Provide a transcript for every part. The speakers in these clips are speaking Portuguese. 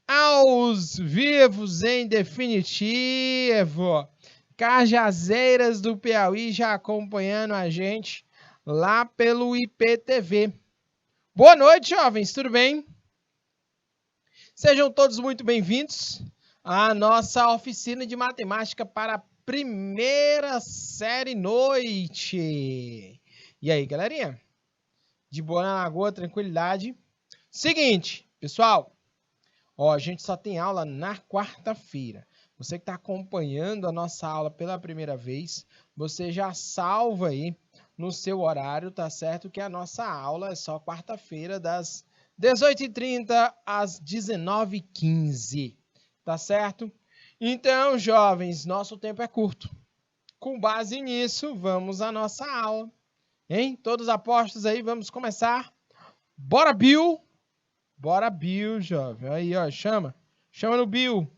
Aos vivos em definitivo, Cajazeiras do Piauí já acompanhando a gente lá pelo IPTV. Boa noite, jovens, tudo bem? Sejam todos muito bem-vindos à nossa oficina de matemática para a primeira série noite. E aí, galerinha? De boa na lagoa, tranquilidade. Seguinte, pessoal, a gente só tem aula na quarta-feira. Você que está acompanhando a nossa aula pela primeira vez, você já salva aí no seu horário, tá certo? Que a nossa aula é só quarta-feira, das 18h30 às 19h15, tá certo? Então, jovens, nosso tempo é curto. Com base nisso, vamos à nossa aula. Hein? Todos apostos aí, vamos começar. Bora, Bill! Bora, Bill, jovem. Aí, ó, chama. Chama no Bill.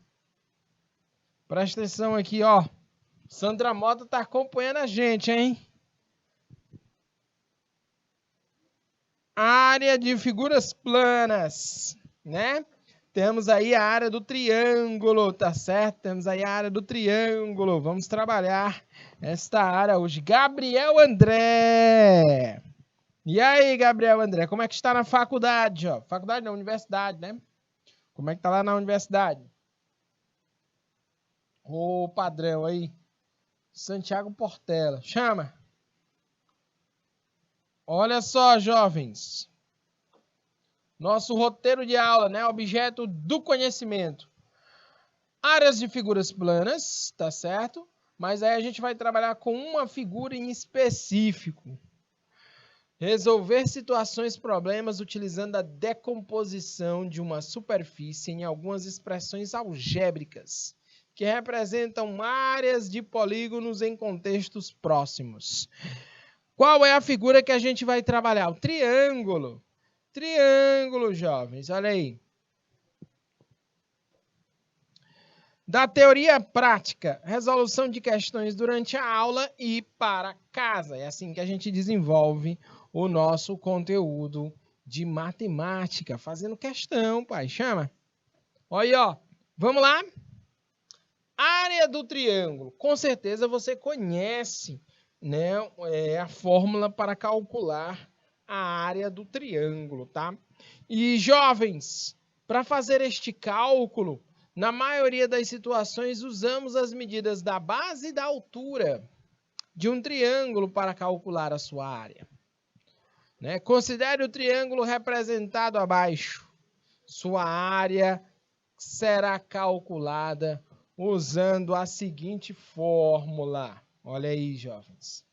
Presta atenção aqui, ó. Sandra Mota tá acompanhando a gente, hein? Área de figuras planas, né? Temos aí a área do triângulo, tá certo? Temos aí a área do triângulo. Vamos trabalhar esta área hoje. Gabriel André. E aí, Gabriel André, como é que está na faculdade, ó? Faculdade não, universidade, né? Como é que tá lá na universidade? Ô, padrão aí. Santiago Portela. Chama. Olha só, jovens. Nosso roteiro de aula, né? Objeto do conhecimento. Áreas de figuras planas, tá certo? Mas aí a gente vai trabalhar com uma figura em específico. Resolver situações, problemas utilizando a decomposição de uma superfície em algumas expressões algébricas, que representam áreas de polígonos em contextos próximos. Qual é a figura que a gente vai trabalhar? O triângulo. Triângulo, jovens, olha aí. Da teoria prática, resolução de questões durante a aula e para casa. É assim que a gente desenvolve o nosso conteúdo de matemática, fazendo questão, pai. Chama. Olha aí, ó. Vamos lá? Área do triângulo. Com certeza você conhece, né, a fórmula para calcular a área do triângulo, tá? E, jovens, para fazer este cálculo, na maioria das situações, usamos as medidas da base e da altura de um triângulo para calcular a sua área. Né? Considere o triângulo representado abaixo. Sua área será calculada usando a seguinte fórmula. Olha aí, jovens.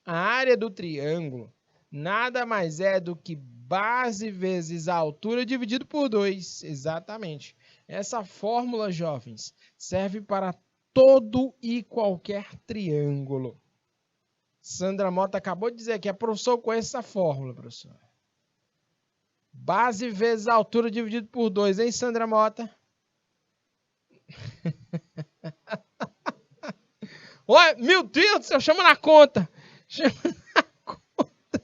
A área do triângulo nada mais é do que base vezes a altura dividido por 2. Exatamente. Essa fórmula, jovens, serve para todo e qualquer triângulo. Sandra Mota acabou de dizer que a professor conhece essa fórmula, professor. Base vezes a altura dividido por 2, hein, Sandra Mota? Olha, meu Deus do céu, chama na conta. Chama na conta.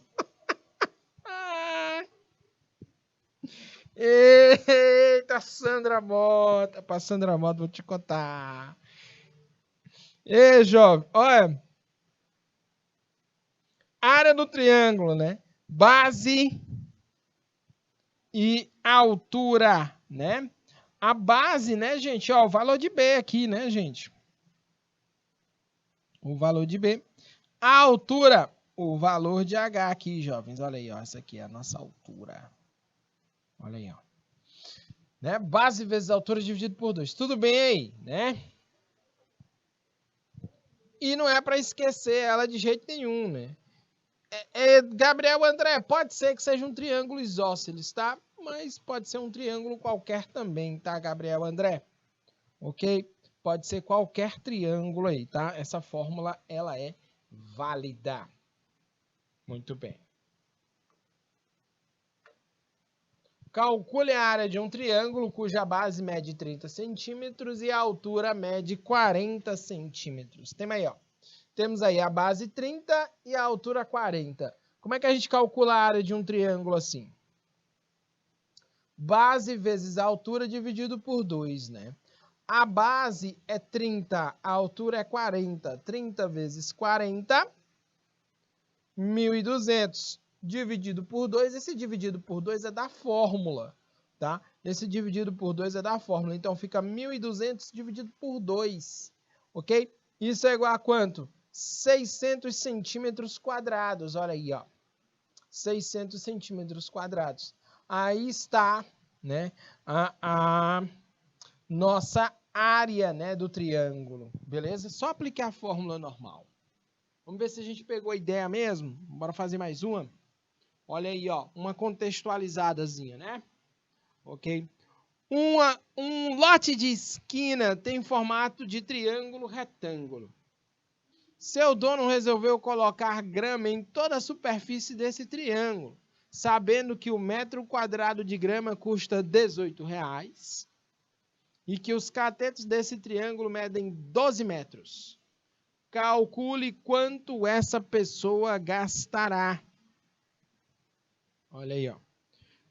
Eita, Sandra Mota. Para Sandra Mota, vou te contar. Ei, jovem, olha. Área do triângulo, né? Base e altura, né? A base, né, gente? Ó, o valor de B aqui, né, gente? O valor de B. A altura, o valor de H aqui, jovens. Olha aí, ó. Essa aqui é a nossa altura. Olha aí, ó. Né? Base vezes altura dividido por 2. Tudo bem aí, né? E não é para esquecer ela de jeito nenhum, né? Gabriel André, pode ser que seja um triângulo isósceles, tá? Mas pode ser um triângulo qualquer também, tá, Gabriel André? Ok? Pode ser qualquer triângulo aí, tá? Essa fórmula, ela é válida. Muito bem. Calcule a área de um triângulo cuja base mede 30 centímetros e a altura mede 40 centímetros. Tem aí, ó. Temos aí a base 30 e a altura 40. Como é que a gente calcula a área de um triângulo assim? Base vezes a altura dividido por 2, né? A base é 30, a altura é 40. 30 vezes 40, 1.200. Dividido por 2, esse dividido por 2 é da fórmula, tá? Esse dividido por 2 é da fórmula, então fica 1.200 dividido por 2, ok? Isso é igual a quanto? 600 centímetros quadrados, olha aí, ó. 600 centímetros quadrados. Aí está, né, a nossa área, né, do triângulo, beleza? Só aplicar a fórmula normal. Vamos ver se a gente pegou a ideia mesmo. Bora fazer mais uma. Olha aí, ó, uma contextualizadazinha, né? Ok? Um lote de esquina tem formato de triângulo retângulo. Seu dono resolveu colocar grama em toda a superfície desse triângulo, sabendo que o metro quadrado de grama custa R$18 e que os catetos desse triângulo medem 12 metros. Calcule quanto essa pessoa gastará. Olha aí, ó.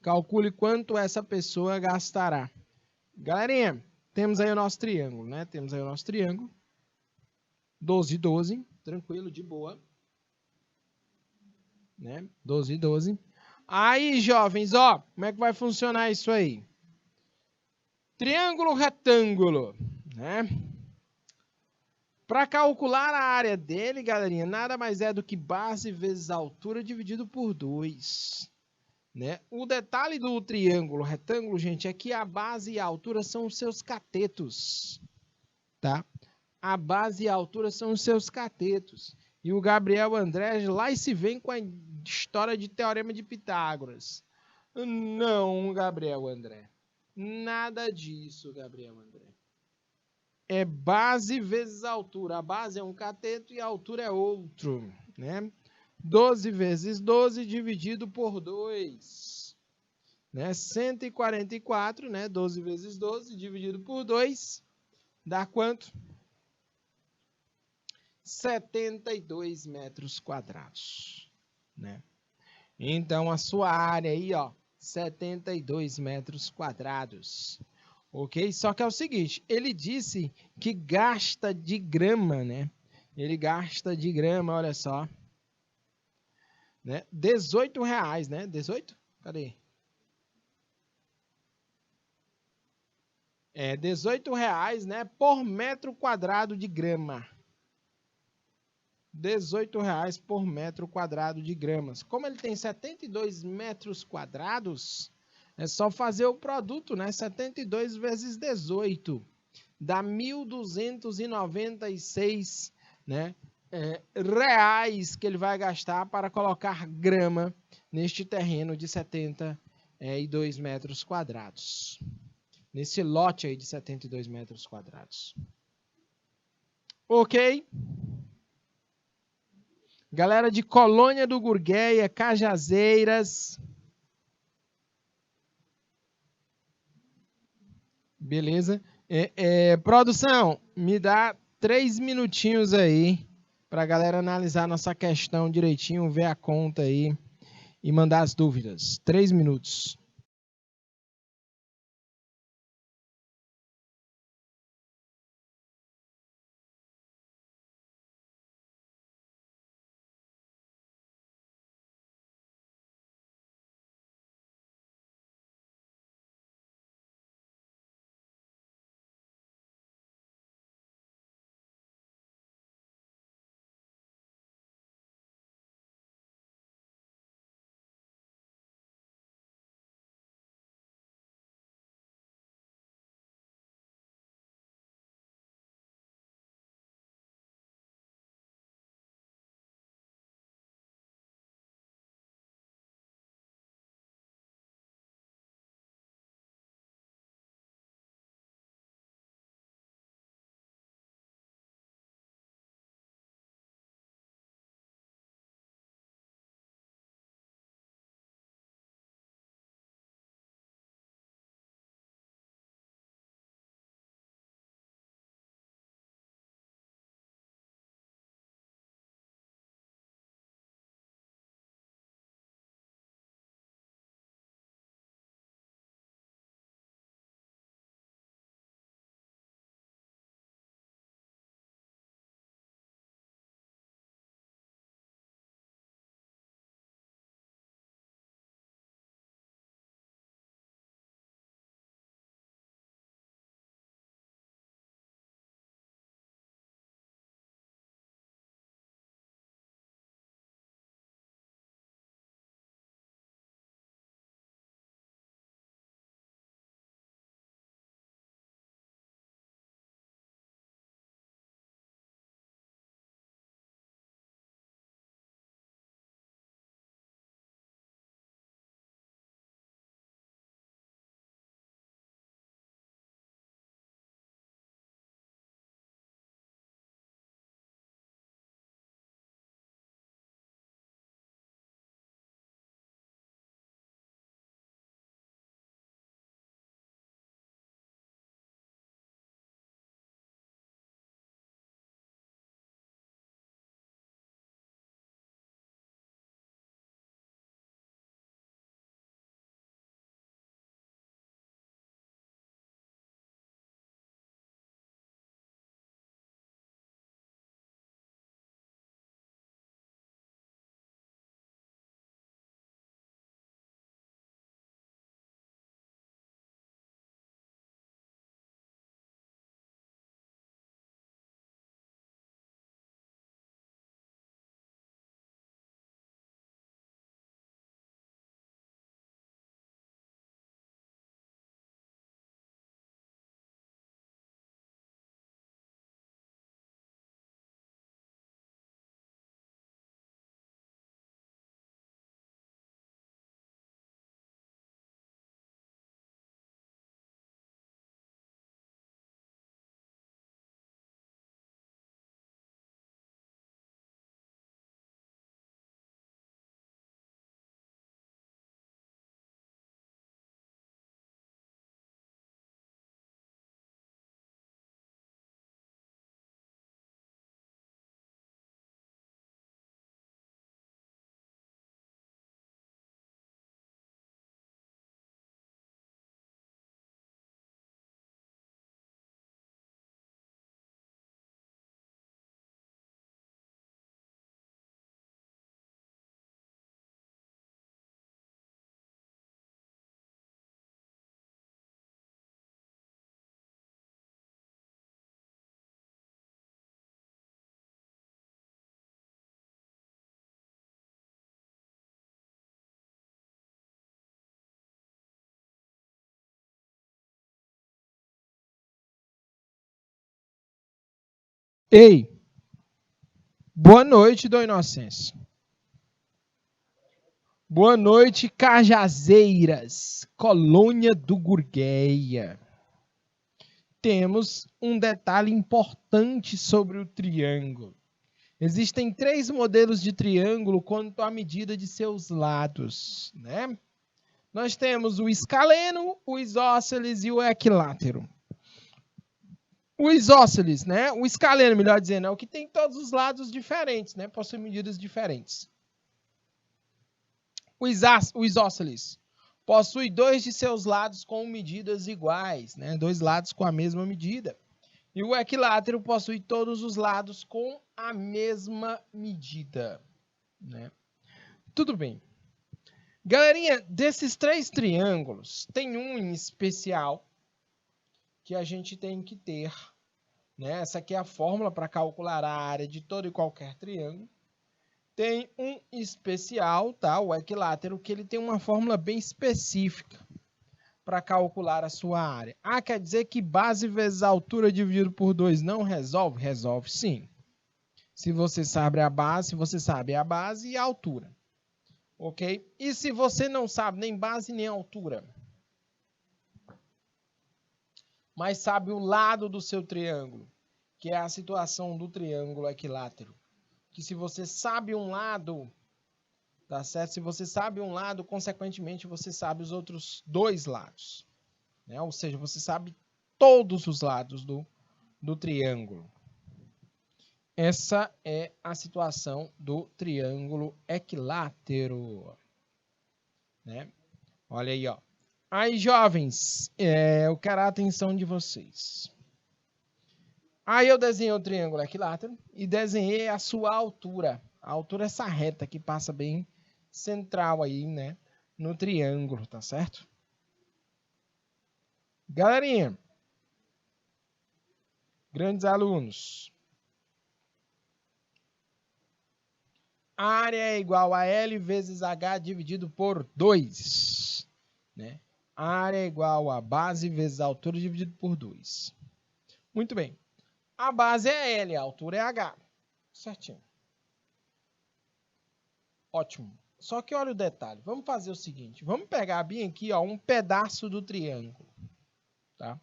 Calcule quanto essa pessoa gastará. Galerinha, temos aí o nosso triângulo, né? Temos aí o nosso triângulo. 12, 12. Tranquilo, de boa. Né? 12, 12. Aí, jovens, ó, como é que vai funcionar isso aí? Triângulo retângulo, né? Para calcular a área dele, galerinha, nada mais é do que base vezes altura dividido por 2. Né? O detalhe do triângulo retângulo, gente, é que a base e a altura são os seus catetos. Tá? A base e a altura são os seus catetos. E o Gabriel André lá e se vem com a história de Teorema de Pitágoras. Não, Gabriel André. Nada disso, Gabriel André. É base vezes altura. A base é um cateto e a altura é outro, né? 12 vezes 12 dividido por 2. Né? 144, né? 12 vezes 12 dividido por 2 dá quanto? 72 metros quadrados, né? Então, a sua área aí, ó, 72 metros quadrados, ok? Só que é o seguinte, ele disse que gasta de grama, né? Ele gasta de grama, olha só, né? R$18, né? 18? Cadê? É R$18, né? Por metro quadrado de grama. R$18 por metro quadrado de gramas. Como ele tem 72 metros quadrados, é só fazer o produto, né? 72 vezes 18 dá 1.296, né? Reais que ele vai gastar para colocar grama neste terreno de 72 metros quadrados. Nesse lote aí de 72 metros quadrados. Ok? Galera de Colônia do Gurgueia, Cajazeiras. Beleza? Produção, me dá 3 minutinhos aí para a galera analisar nossa questão direitinho, ver a conta aí e mandar as dúvidas. 3 minutos. Ei, boa noite, Dom Inocêncio. Boa noite, Cajazeiras, Colônia do Gurgueia. Temos um detalhe importante sobre o triângulo. Existem 3 modelos de triângulo quanto à medida de seus lados, né? Nós temos o escaleno, o isósceles e o equilátero. O isósceles, né? O escaleno, melhor dizendo, é o que tem todos os lados diferentes, né? Possui medidas diferentes. O isósceles possui 2 de seus lados com medidas iguais, né? 2 lados com a mesma medida. E o equilátero possui todos os lados com a mesma medida, né? Tudo bem. Galerinha, desses 3 triângulos, tem um em especial que a gente tem que ter, né? Essa aqui é a fórmula para calcular a área de todo e qualquer triângulo. Tem um especial, tá? O equilátero, que ele tem uma fórmula bem específica para calcular a sua área. Ah, quer dizer que base vezes altura dividido por 2 não resolve? Resolve sim. Se você sabe a base, e a altura. Ok? E se você não sabe nem base nem altura, mas sabe o lado do seu triângulo, que é a situação do triângulo equilátero, que se você sabe um lado, tá certo? Se você sabe um lado, consequentemente você sabe os outros 2 lados, né? Ou seja, você sabe todos os lados do triângulo. Essa é a situação do triângulo equilátero, né? Olha aí, ó. Aí, jovens, eu quero a atenção de vocês. Aí eu desenhei o triângulo equilátero e desenhei a sua altura. A altura é essa reta que passa bem central aí, né, no triângulo, tá certo? Galerinha, grandes alunos, a área é igual a L vezes H dividido por 2, né? A área é igual a base vezes a altura dividido por 2. Muito bem. A base é L, a altura é H. Certinho. Ótimo. Só que olha o detalhe. Vamos fazer o seguinte. Vamos pegar bem aqui, ó, um pedaço do triângulo. Tá?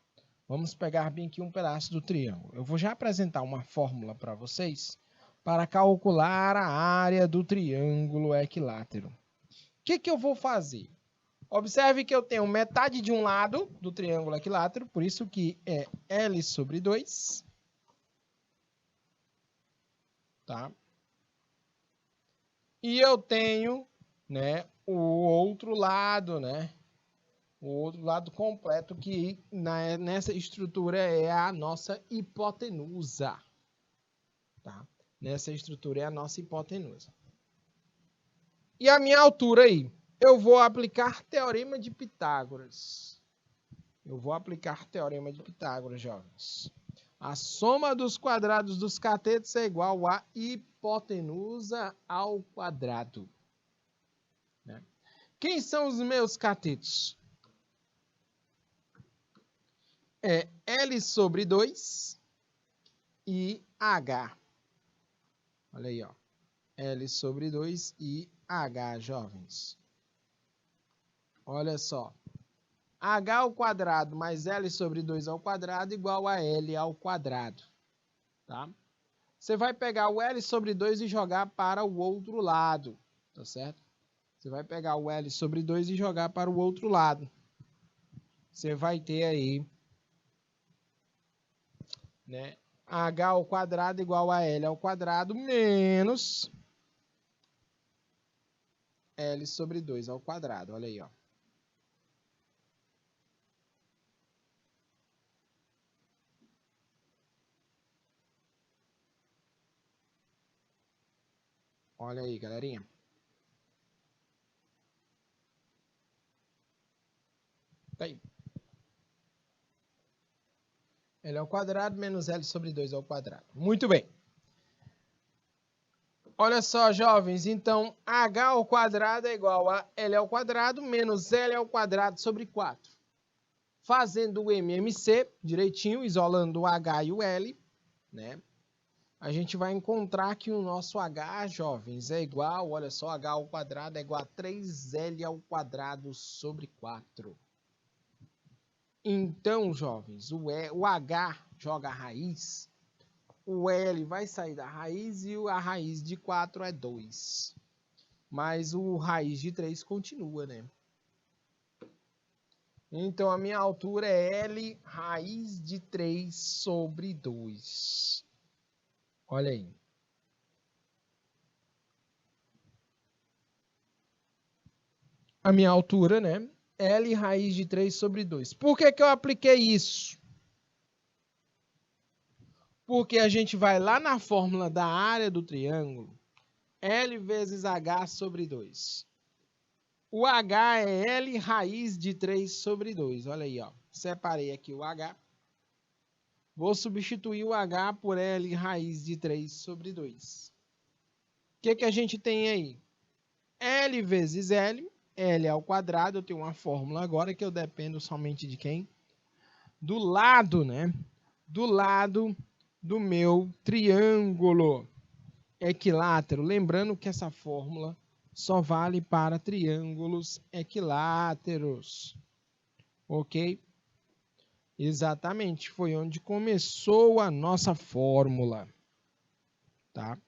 Vamos pegar bem aqui um pedaço do triângulo. Eu vou já apresentar uma fórmula para vocês para calcular a área do triângulo equilátero. O que eu vou fazer? Observe que eu tenho metade de um lado do triângulo equilátero, por isso que é L sobre 2. Tá? E eu tenho, né, o outro lado, né? O outro lado completo, que nessa estrutura é a nossa hipotenusa. Tá? Nessa estrutura é a nossa hipotenusa. E a minha altura aí? Eu vou aplicar teorema de Pitágoras. Jovens. A soma dos quadrados dos catetos é igual a hipotenusa ao quadrado. Né? Quem são os meus catetos? É L sobre 2 e H. Olha aí, ó. L sobre 2 e H, jovens. Olha só. H ao quadrado mais L sobre 2 ao quadrado igual a L ao quadrado. Tá? Você vai pegar o L sobre 2 e jogar para o outro lado. Tá certo? Você vai pegar o L sobre 2 e jogar para o outro lado. Você vai ter aí, né, H ao quadrado igual a L ao quadrado menos L sobre 2 ao quadrado. Olha aí, ó. Olha aí, galerinha. Tá aí. L ao quadrado menos L sobre 2 ao quadrado. Muito bem. Olha só, jovens. Então, H ao quadrado é igual a L ao quadrado menos L ao quadrado sobre 4. Fazendo o MMC direitinho, isolando o H e o L, né? a gente vai encontrar que o nosso H, jovens, é igual, olha só, H ao quadrado é igual a 3L ao quadrado sobre 4. Então, jovens, o H joga a raiz, o L vai sair da raiz e a raiz de 4 é 2. Mas o raiz de 3 continua, né? Então, a minha altura é L raiz de 3 sobre 2. Olha aí. A minha altura, né? L raiz de 3 sobre 2. Por que eu apliquei isso? Porque a gente vai lá na fórmula da área do triângulo, L vezes H sobre 2. O H é L raiz de 3 sobre 2. Olha aí, ó. Separei aqui o H. Vou substituir o H por L raiz de 3 sobre 2. O que a gente tem aí? L vezes L. L ao quadrado. Eu tenho uma fórmula agora que eu dependo somente de quem? Do lado, né? Do lado do meu triângulo equilátero. Lembrando que essa fórmula só vale para triângulos equiláteros. Ok? Exatamente, foi onde começou a nossa fórmula. Tá?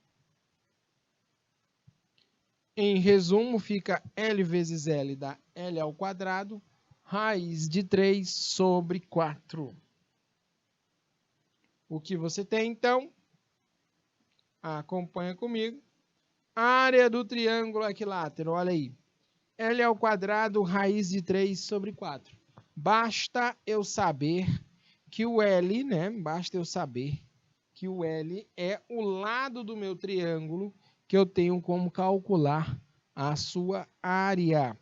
Em resumo, fica L vezes L dá L ao quadrado, raiz de 3 sobre 4. O que você tem, então? Acompanha comigo. Área do triângulo equilátero, olha aí. L ao quadrado, raiz de 3 sobre 4. Basta eu saber que o L, né? Basta eu saber que o L é o lado do meu triângulo que eu tenho como calcular a sua área.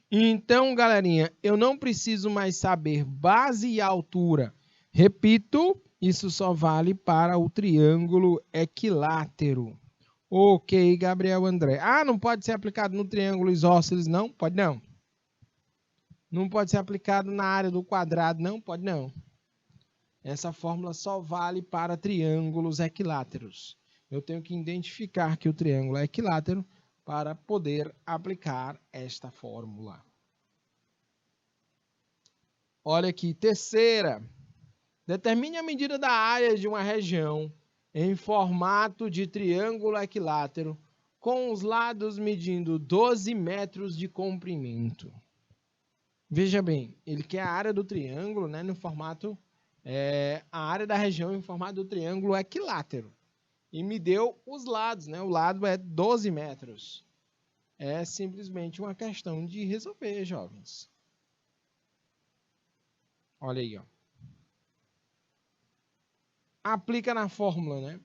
Então, galerinha, eu não preciso mais saber base e altura. Repito, isso só vale para o triângulo equilátero. Ok, Gabriel André. Não pode ser aplicado no triângulo isósceles, não? Pode não. Não pode ser aplicado na área do quadrado, não? Pode não. Essa fórmula só vale para triângulos equiláteros. Eu tenho que identificar que o triângulo é equilátero para poder aplicar esta fórmula. Olha aqui, terceira. Determine a medida da área de uma região em formato de triângulo equilátero, com os lados medindo 12 metros de comprimento. Veja bem, ele quer a área do triângulo, né, no formato, a área da região em formato do triângulo equilátero. E me deu os lados, né? O lado é 12 metros. É simplesmente uma questão de resolver, jovens. Olha aí, ó. Aplica na fórmula, né?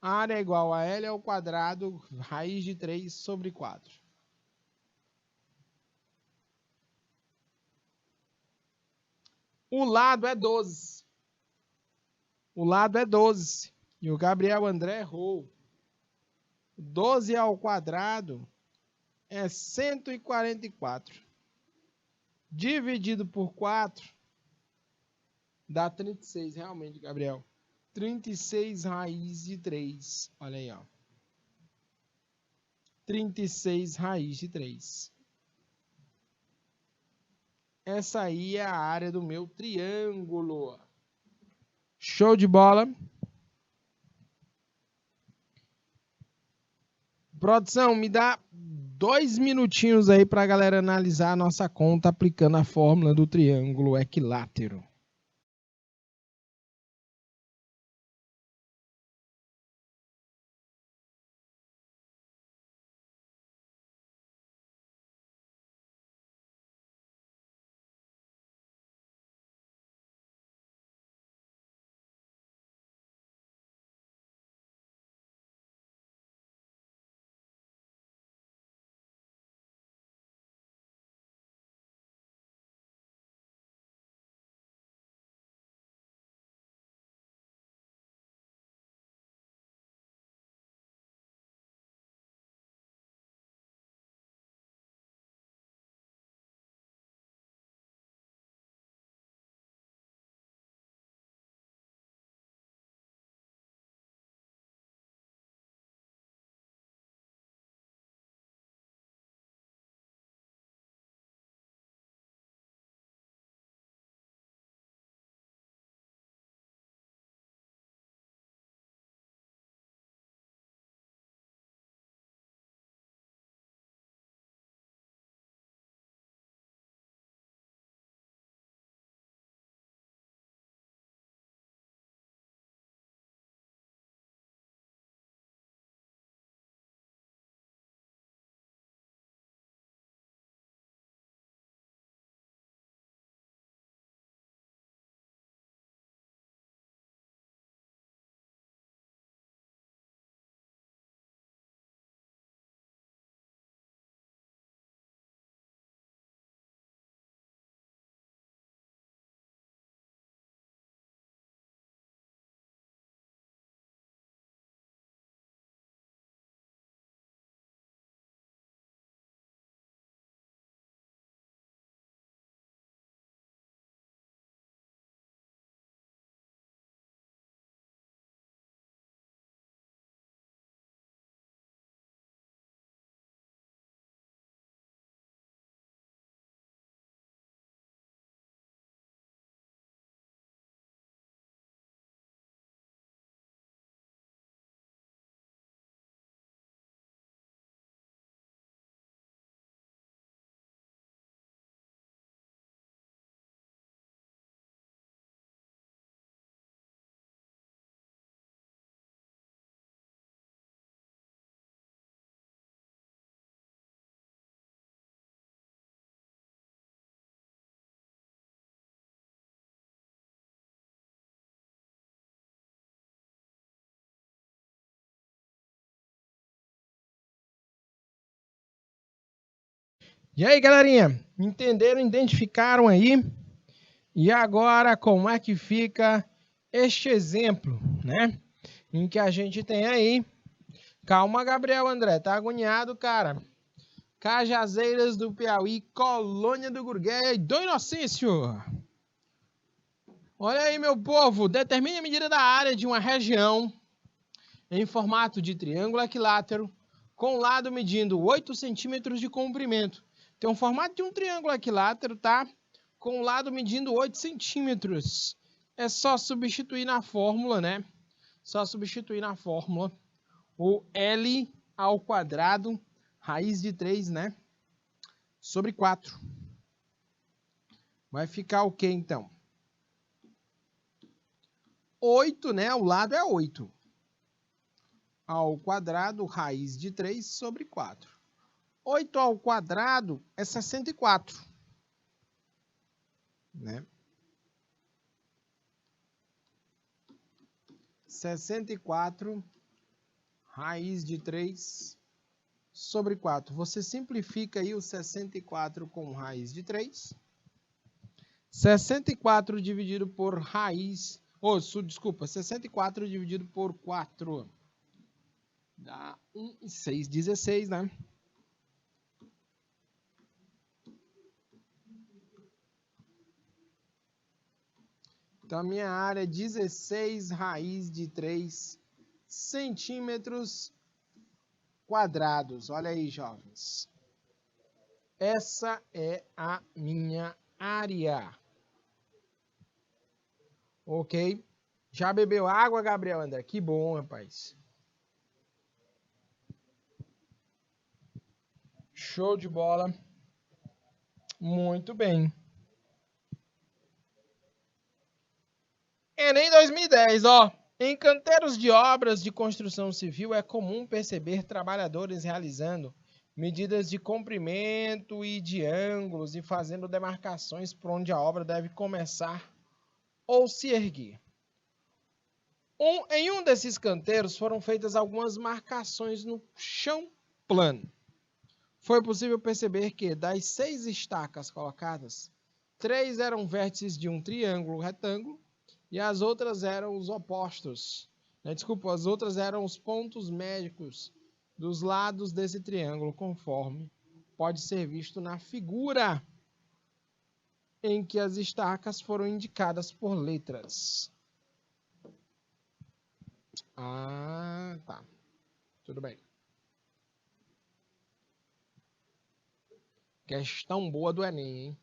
A área é igual a L ao quadrado, raiz de 3 sobre 4. O lado é 12. O lado é 12. E o Gabriel André errou. 12 ao quadrado é 144. Dividido por 4 dá 36, realmente, Gabriel. 36 raiz de 3. Olha aí, ó. 36 raiz de 3. Essa aí é a área do meu triângulo. Show de bola. Produção, me dá 2 minutinhos aí para a galera analisar a nossa conta aplicando a fórmula do triângulo equilátero. E aí, galerinha? Entenderam, identificaram aí? E agora, como é que fica este exemplo, né? Em que a gente tem aí... Calma, Gabriel André, tá agoniado, cara. Cajazeiras do Piauí, Colônia do Gurgueia e do Inocêncio. Olha aí, meu povo, determine a medida da área de uma região em formato de triângulo equilátero, com lado medindo 8 centímetros de comprimento. Tem um formato de um triângulo equilátero, tá? Com lado medindo 8 centímetros. É só substituir na fórmula, né? Só substituir na fórmula o L ao quadrado, raiz de 3, né? Sobre 4. Vai ficar o quê, então? 8, né? O lado é 8. Ao quadrado, raiz de 3 sobre 4. 8 ao quadrado é 64. Né? 64, raiz de 3 sobre 4. Você simplifica aí o 64 com raiz de 3. 64 dividido por raiz... desculpa, 64 dividido por 4. Dá 1,6, 16, né? Então, a minha área é 16 raiz de 3 centímetros quadrados. Olha aí, jovens. Essa é a minha área. Ok? Já bebeu água, Gabriel André? Que bom, rapaz. Show de bola. Muito bem. Enem 2010, ó. Em canteiros de obras de construção civil é comum perceber trabalhadores realizando medidas de comprimento e de ângulos e fazendo demarcações por onde a obra deve começar ou se erguer. Em um desses canteiros foram feitas algumas marcações no chão plano. Foi possível perceber que, das 6 estacas colocadas, 3 eram vértices de um triângulo retângulo e as outras eram os opostos. Desculpa, as outras eram os pontos médicos dos lados desse triângulo, conforme pode ser visto na figura em que as estacas foram indicadas por letras. Ah, tá. Tudo bem. Questão boa do Enem, hein?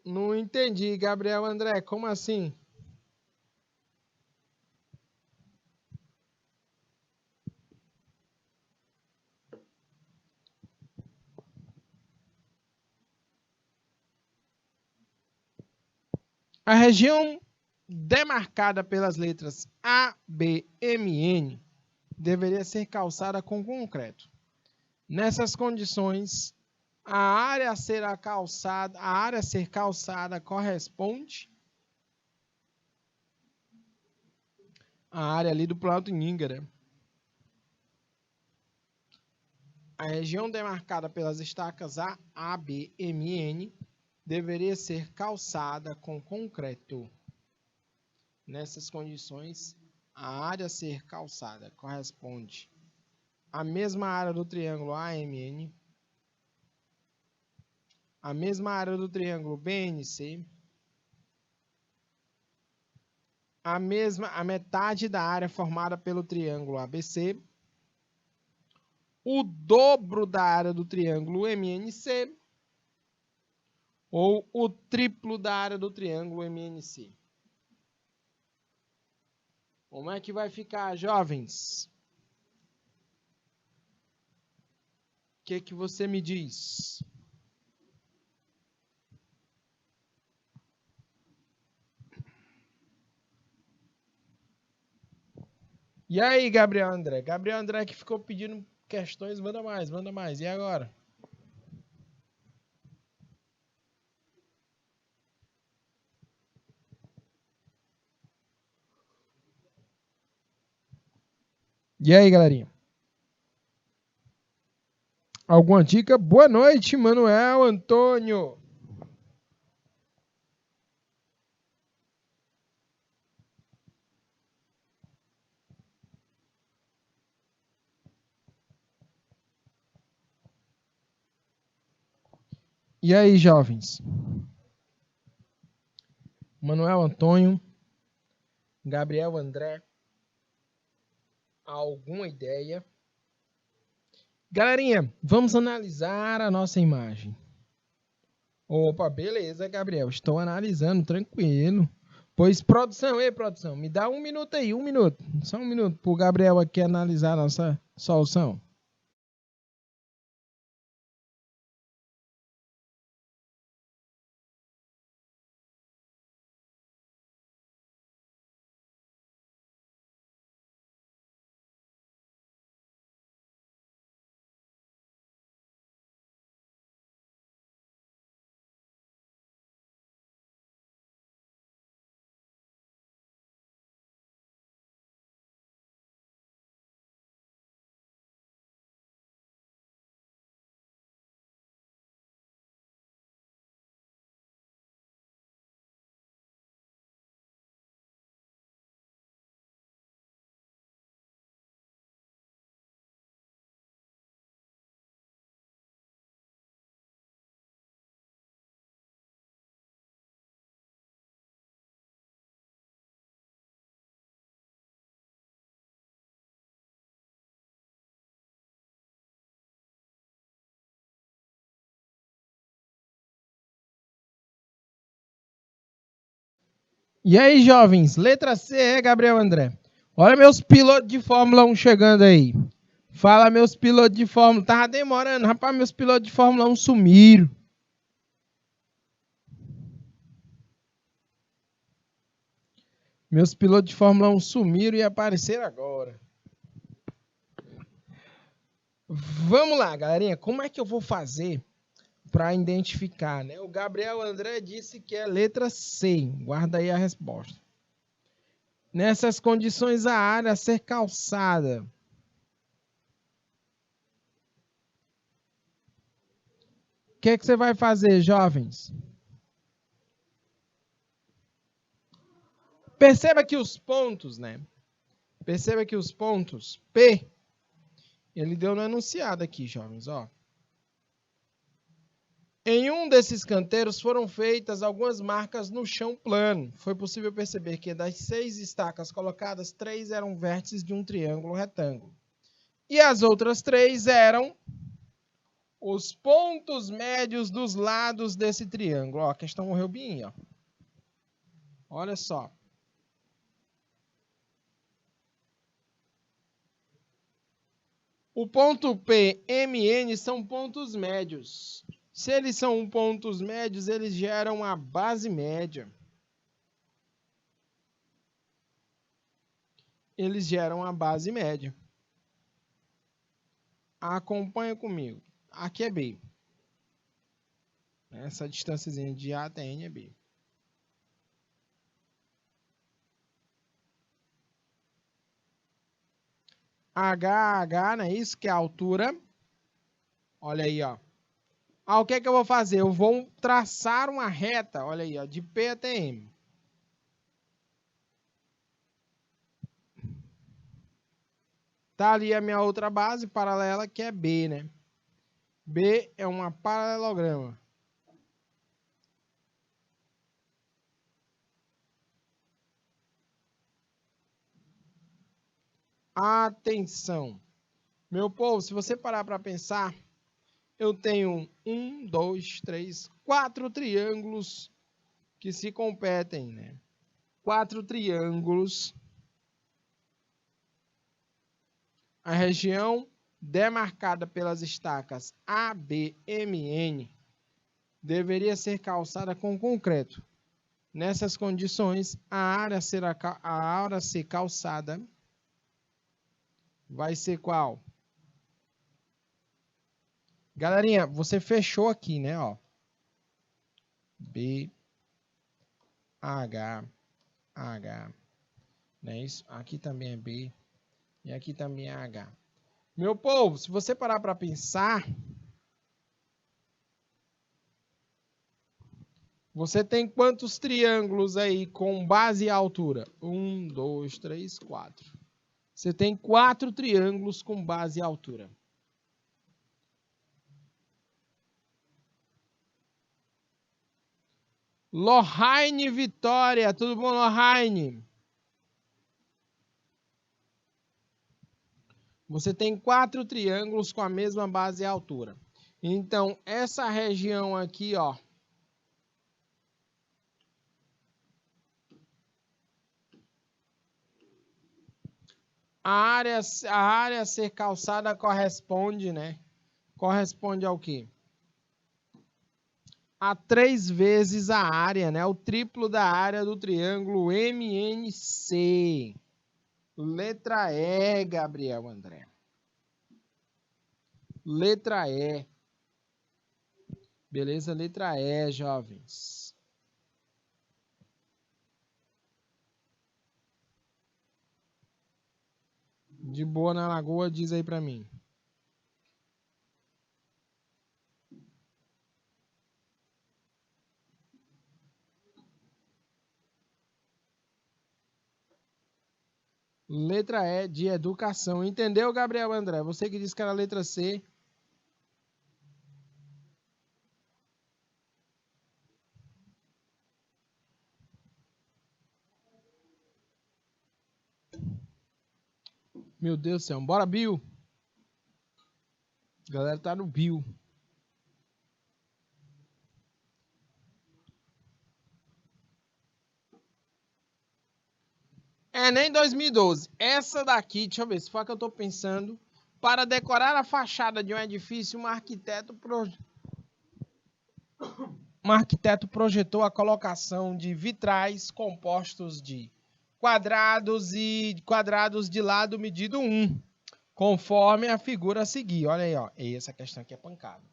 Não entendi, Gabriel André. Como assim? A região demarcada pelas letras A, B, M, N deveria ser calçada com concreto. Nessas condições, a área a ser calçada corresponde à área ali do Planalto Níngara. A região demarcada pelas estacas A, B, M e N deveria ser calçada com concreto. Nessas condições, a área a ser calçada corresponde à mesma área do triângulo AMN, a mesma área do triângulo BNC, a metade da área formada pelo triângulo ABC, o dobro da área do triângulo MNC ou o triplo da área do triângulo MNC. Como é que vai ficar, jovens? O que você me diz? E aí, Gabriel André? Gabriel André que ficou pedindo questões, manda mais, manda mais. E agora? E aí, galerinha? Alguma dica? Boa noite, Manuel Antônio. E aí, jovens? Manuel Antônio, Gabriel André, alguma ideia? Galerinha, vamos analisar a nossa imagem. Opa, beleza, Gabriel. Estou analisando, tranquilo. Pois, produção, produção, me dá 1 minuto aí, 1 minuto. Só 1 minuto para o Gabriel aqui analisar a nossa solução. E aí, jovens? Letra C, Gabriel André. Olha meus pilotos de Fórmula 1 chegando aí. Fala, meus pilotos de Fórmula 1. Tava demorando, rapaz, meus pilotos de Fórmula 1 sumiram. Meus pilotos de Fórmula 1 sumiram e apareceram agora. Vamos lá, galerinha. Como é que eu vou fazer para identificar, né? O Gabriel André disse que é letra C. Guarda aí a resposta. Nessas condições, a área a ser calçada. O que é que você vai fazer, jovens? Perceba que os pontos, né? Perceba que os pontos P, ele deu no enunciado aqui, jovens, ó. Em um desses canteiros foram feitas algumas marcas no chão plano. Foi possível perceber que das 6 estacas colocadas, 3 eram vértices de um triângulo retângulo. E as outras 3 eram os pontos médios dos lados desse triângulo. Ó, a questão morreu bem, ó. Olha só. O ponto P, M, N são pontos médios. Se eles são pontos médios, eles geram a base média. Eles geram a base média. Acompanha comigo. Aqui é B. Essa distânciazinha de A até N é B. H, não é isso? Que é a altura. Olha aí, ó. O que é que eu vou fazer? Eu vou traçar uma reta, olha aí, ó, de P até M. Tá ali a minha outra base paralela, que é B, né? B é um paralelograma. Atenção. Meu povo, se você parar para pensar, eu tenho 1, 2, 3, 4 triângulos que se competem, né? 4 triângulos. A região demarcada pelas estacas A, B, M, N deveria ser calçada com concreto. Nessas condições, a área a ser calçada vai ser qual? Galerinha, você fechou aqui, né? Ó. B, H, H. Não é isso? Aqui também é B, E aqui também é H. Meu povo, se você parar para pensar, você tem quantos triângulos aí com base e altura? 1, 2, 3, 4. Você tem 4 triângulos com base e altura. Lohane Vitória, tudo bom, Lohane? Você tem 4 triângulos com a mesma base e altura. Então, essa região aqui, ó, a área a ser calçada corresponde, né? Corresponde ao quê? A 3 vezes a área, né? O triplo da área do triângulo MNC. Letra E, Gabriel André. Letra E. Beleza? Letra E, jovens. De boa na Lagoa, diz aí pra mim. Letra E de educação. Entendeu, Gabriel André? Você que disse que era a letra C. Meu Deus do céu. Bora, Bill. A galera tá no Bill. Enem 2012. Essa daqui, deixa eu ver se foi a que eu tô pensando. Para decorar a fachada de um edifício, um arquiteto projetou a colocação de vitrais compostos de quadrados e quadrados de lado medido 1, conforme a figura a seguir. Olha aí, ó. Essa questão aqui é pancada.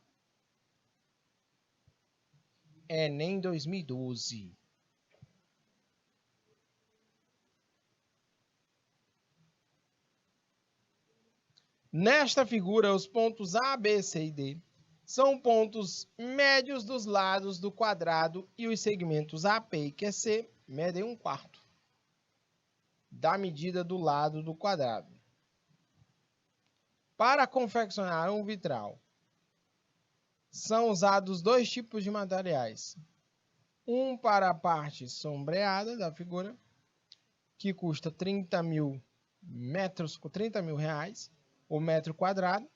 Enem 2012. Nesta figura, os pontos A, B, C e D são pontos médios dos lados do quadrado e os segmentos AP e QC medem 1/4 da medida do lado do quadrado. Para confeccionar um vitral, são usados 2 tipos de materiais. Um para a parte sombreada da figura, que custa 30 mil reais, o metro quadrado,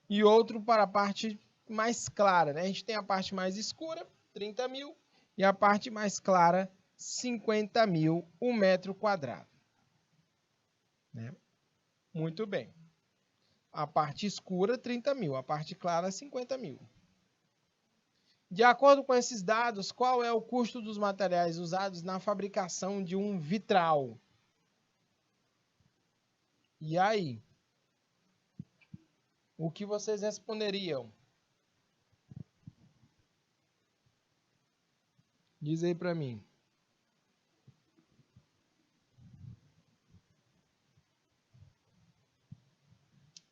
e outro para a parte mais clara, né? A gente tem a parte mais escura, 30 mil, e a parte mais clara, 50 mil o metro quadrado. Né? Muito bem. A parte escura, 30 mil, a parte clara, 50 mil. De acordo com esses dados, qual é o custo dos materiais usados na fabricação de um vitral? E aí? O que vocês responderiam? Diz aí para mim.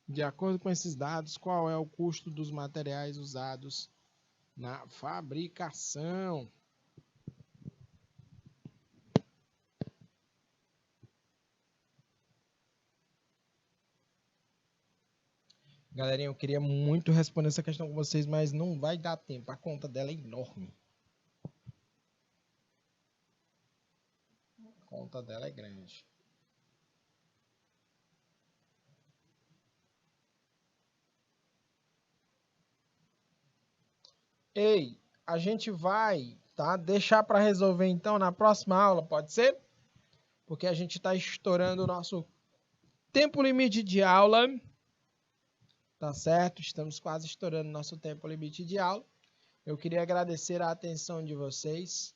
De acordo com esses dados, qual é o custo dos materiais usados na fabricação? Galerinha, eu queria muito responder essa questão com vocês, mas não vai dar tempo. A conta dela é enorme. A conta dela é grande. Ei, a gente vai, tá? Deixar para resolver então na próxima aula, pode ser? Porque a gente está estourando o nosso tempo limite de aula. Tá certo? Estamos quase estourando nosso tempo limite de aula. Eu queria agradecer a atenção de vocês.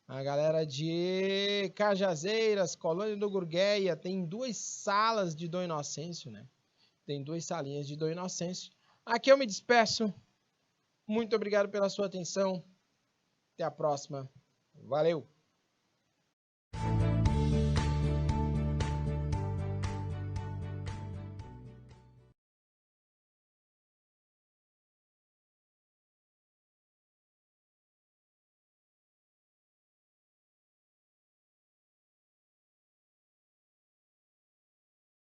A galera de Cajazeiras, Colônia do Gurgueia, tem 2 salas de Dom Inocêncio, né? Tem 2 salinhas de Dom Inocêncio. Aqui eu me despeço. Muito obrigado pela sua atenção. Até a próxima. Valeu!